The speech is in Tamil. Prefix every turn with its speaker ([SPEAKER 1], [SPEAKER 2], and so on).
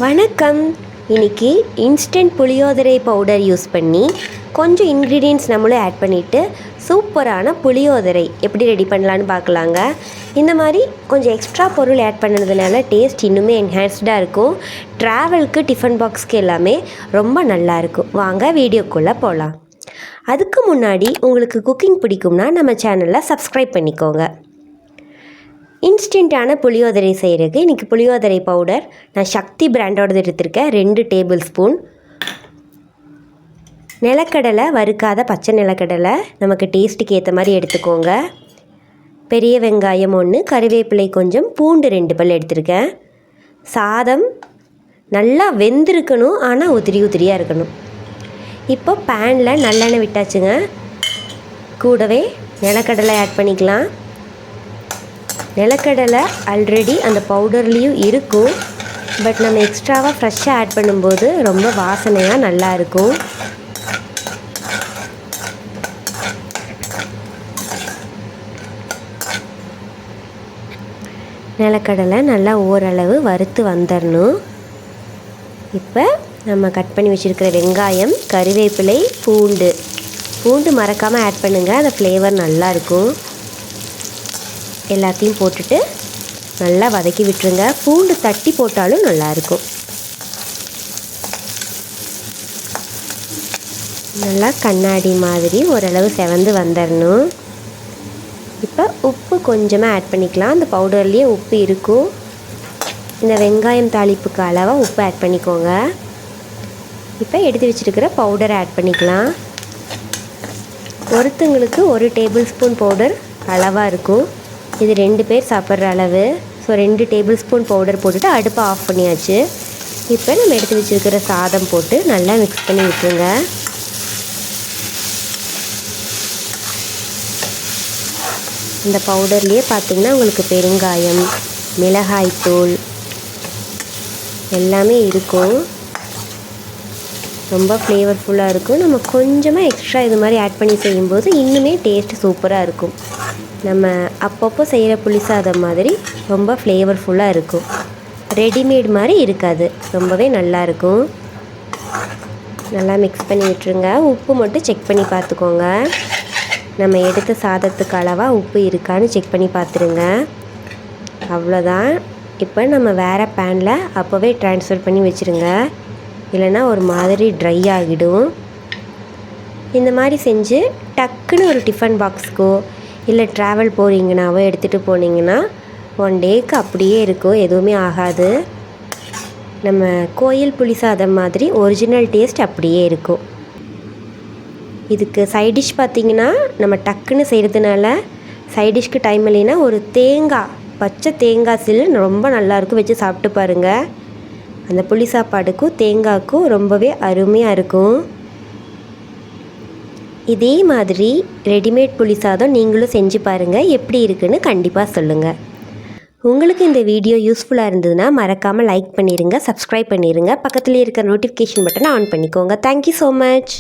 [SPEAKER 1] வணக்கம். இன்னைக்கு இன்ஸ்டன்ட் புளியோதரை பவுடர் யூஸ் பண்ணி கொஞ்சம் இன்க்ரீடியன்ட்ஸ் நம்மளும் ஆட் பண்ணிவிட்டு சூப்பரான புளியோதரை எப்படி ரெடி பண்ணலான்னு பார்க்கலாங்க. இந்த மாதிரி கொஞ்சம் எக்ஸ்ட்ரா பொருள் ஆட் பண்ணதுனால டேஸ்ட் இன்னுமே என்ஹான்ஸ்டாக இருக்கும். ட்ராவலுக்கு டிஃபன் பாக்ஸ்க்கு எல்லாமே ரொம்ப நல்லாயிருக்கும். வாங்க வீடியோக்குள்ளே போகலாம். அதுக்கு முன்னாடி உங்களுக்கு குக்கிங் பிடிக்கும்னா நம்ம சேனலில் சப்ஸ்கிரைப் பண்ணிக்கோங்க. இன்ஸ்டண்ட்டான புளியோதரை செய்கிறதுக்கு இன்றைக்கி புளியோதரை பவுடர் நான் சக்தி பிராண்டோடது எடுத்திருக்கேன். 2 டேபிள் ஸ்பூன். நிலக்கடலை, வறுக்காத பச்சை நிலக்கடலை நமக்கு டேஸ்ட்டுக்கு ஏற்ற மாதிரி எடுத்துக்கோங்க. பெரிய வெங்காயம் 1, கறிவேப்பிலை கொஞ்சம், பூண்டு 2 பல் எடுத்திருக்கேன். சாதம் நல்லா வெந்திருக்கணும், ஆனால் உதிரியாக இருக்கணும். இப்போ பேனில் நல்லெண்ணெய் விட்டாச்சுங்க. கூடவே நிலக்கடலை ஆட் பண்ணிக்கலாம். நிலக்கடலை ஆல்ரெடி அந்த பவுடர்லேயும் இருக்கும், பட் நம்ம எக்ஸ்ட்ராவாக ஃப்ரெஷ்ஷாக ஆட் பண்ணும்போது ரொம்ப வாசனையாக நல்லாயிருக்கும். நிலக்கடலை நல்லா ஓரளவு வறுத்து வந்துடணும். இப்போ நம்ம கட் பண்ணி வச்சுருக்கிற வெங்காயம், கறிவேப்பிலை, பூண்டு மறக்காமல் ஆட் பண்ணுங்கள், அந்த ஃப்ளேவர் நல்லாயிருக்கும். எல்லாத்தையும் போட்டுட்டு நல்லா வதக்கி விட்டுருங்க. பூண்டு தட்டி போட்டாலும் நல்லாயிருக்கும். நல்லா கண்ணாடி மாதிரி ஓரளவு செவந்து வந்துடணும். இப்போ உப்பு கொஞ்சமாக ஆட் பண்ணிக்கலாம். அந்த பவுடர்லேயே உப்பு இருக்கும். இந்த வெங்காயம் தாளிப்புக்கு அளவாக உப்பு ஆட் பண்ணிக்கோங்க. இப்போ எடுத்து வச்சுருக்கிற பவுடரை ஆட் பண்ணிக்கலாம். ஒருத்தங்களுக்கு 1 டேபிள் ஸ்பூன் பவுடர் அளவாக இருக்கும். இது 2 பேர் சாப்பிட்ற அளவு. ஸோ 2 டேபிள் ஸ்பூன் பவுடர் போட்டுட்டு அடுப்பை ஆஃப் பண்ணியாச்சு. இப்போ நம்ம எடுத்து வச்சுருக்கிற சாதம் போட்டு நல்லா மிக்ஸ் பண்ணி விட்டுருங்க. இந்த பவுடர்லேயே பார்த்திங்கன்னா உங்களுக்கு பெருங்காயம், மிளகாய்த்தூள் எல்லாமே இருக்கும். ரொம்ப ஃப்ளேவர்ஃபுல்லாக இருக்கும். நம்ம கொஞ்சமாக எக்ஸ்ட்ரா இது மாதிரி ஆட் பண்ணி செய்யும்போது இன்னுமே டேஸ்ட்டு சூப்பராக இருக்கும். நம்ம அப்பப்போ செய்கிற புளி சாதம் மாதிரி ரொம்ப ஃப்ளேவர்ஃபுல்லாக இருக்கும். ரெடிமேட் மாதிரி இருக்காது, ரொம்பவே நல்லாயிருக்கும். நல்லா மிக்ஸ் பண்ணி விட்டுருங்க. உப்பு மட்டும் செக் பண்ணி பார்த்துக்கோங்க. நம்ம எடுத்த சாதத்துக்கு அளவாக உப்பு இருக்கான்னு செக் பண்ணி பார்த்துருங்க. அவ்வளோதான். இப்போ நம்ம வேறு பேனில் அப்போவே ட்ரான்ஸ்ஃபர் பண்ணி வச்சுருங்க, இல்லைன்னா ஒரு மாதிரி ட்ரை ஆகிடும். இந்த மாதிரி செஞ்சு டக்குன்னு ஒரு டிஃபன் பாக்ஸுக்கோ இல்லை ட்ராவல் போகிறீங்கனாவோ எடுத்துகிட்டு போனீங்கன்னா 1 டேக்கு அப்படியே இருக்கும், எதுவுமே ஆகாது. நம்ம கோயில் புளி சாதம் மாதிரி ஒரிஜினல் டேஸ்ட் அப்படியே இருக்கும். இதுக்கு சைட் டிஷ் பார்த்திங்கன்னா நம்ம டக்குன்னு செய்கிறதுனால சைட் டிஷ்க்கு டைம் இல்லைன்னா ஒரு பச்சை தேங்காய் சில்லு ரொம்ப நல்லாயிருக்கும், வச்சு சாப்பிட்டு பாருங்கள். அந்த புளி சாப்பாடுக்கும் தேங்காய்க்கும் ரொம்பவே அருமையாக இருக்கும். இதே மாதிரி ரெடிமேட் புளி சாதம் நீங்களும் செஞ்சு பாருங்கள், எப்படி இருக்குன்னு கண்டிப்பாக சொல்லுங்கள். உங்களுக்கு இந்த வீடியோ யூஸ்ஃபுல்லாக இருந்ததுன்னா மறக்காமல் லைக் பண்ணிடுங்க, சப்ஸ்கிரைப் பண்ணிடுங்க, பக்கத்துலேயே இருக்கிற நோட்டிஃபிகேஷன் பட்டனை ஆன் பண்ணிக்கோங்க. Thank you so much.